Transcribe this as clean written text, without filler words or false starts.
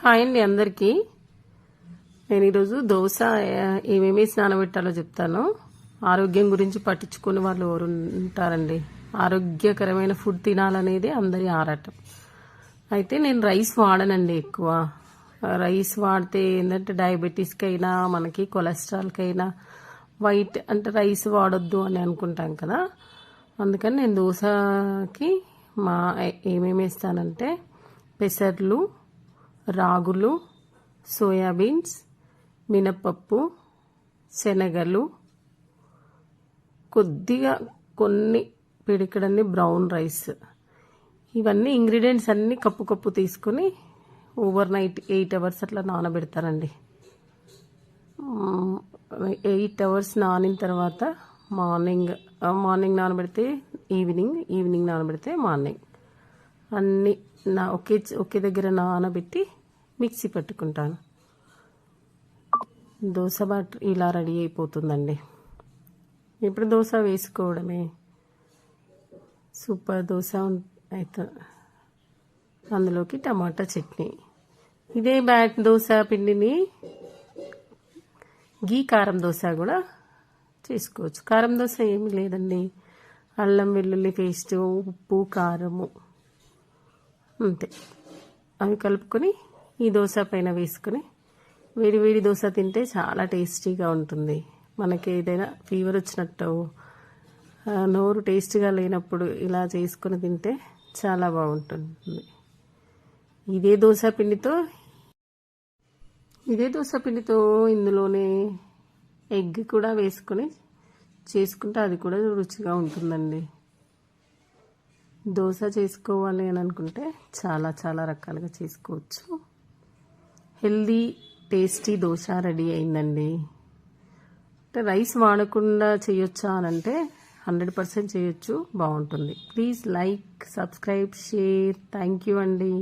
Hi అండి అందరికీ. నేను ఈరోజు దోశ ఏమేమి నానబెట్టాలో చెప్తాను. ఆరోగ్యం గురించి పట్టించుకునే వాళ్ళు ఎవరు ఉంటారండి. ఆరోగ్యకరమైన ఫుడ్ తినాలనేది అందరి ఆరాటం. అయితే నేను రైస్ వాడనండి ఎక్కువ. రైస్ వాడితే ఏంటంటే డయాబెటీస్కి అయినా మనకి కొలెస్ట్రాల్కి అయినా వైట్ అంటే రైస్ వాడొద్దు అని అనుకుంటాం కదా. అందుకని నేను దోశకి ఏమేమి వేస్తానంటే పెసర్లు, రాగులు, సోయాబీన్స్, మినపప్పు, శనగలు, కొద్దిగా కొన్ని పిడికడన్ని బ్రౌన్ రైస్, ఇవన్నీ ఇంగ్రీడియంట్స్ అన్నీ కప్పు తీసుకొని ఓవర్ నైట్ 8 అవర్స్ అట్లా నానబెడతానండి. 8 అవర్స్ నానిన తర్వాత మార్నింగ్ నానబెడితే ఈవినింగ్ నానబెడితే మార్నింగ్ అన్నీ ఒకే దగ్గర నానబెట్టి మిక్సీ పెట్టుకుంటాను. దోశ బ్యాటర్ ఇలా రెడీ అయిపోతుందండి. ఇప్పుడు దోశ వేసుకోవడమే. సూపర్ దోశ అయితే అందులోకి టమాటా చట్నీ. ఇదే దోశ పిండిని కారం దోశ కూడా చేసుకోవచ్చు. కారం దోశ ఏమీ లేదండి, అల్లం వెల్లుల్లి పేస్ట్, ఉప్పు, కారము అంతే. అవి కలుపుకొని ఈ దోశ పైన వేసుకొని వేడి దోశ తింటే చాలా టేస్టీగా ఉంటుంది. మనకి ఏదైనా ఫీవర్ వచ్చినట్టు నోరు టేస్ట్గా లేనప్పుడు ఇలా చేసుకొని తింటే చాలా బాగుంటుంది. ఇదే దోశ పిండితో ఇందులోనే ఎగ్ కూడా వేసుకొని చేసుకుంటే అది కూడా రుచిగా ఉంటుందండి. దోశ చేసుకోవాలి అని అనుకుంటే చాలా రకాలుగా చేసుకోవచ్చు. హెల్దీ టేస్టీ దోశ రెడీ అయిందండి. అంటే రైస్ వాడకుండా చేయొచ్చా అని అంటే 100% చేయొచ్చు, బాగుంటుంది. Please like, subscribe, share. Thank you అండి.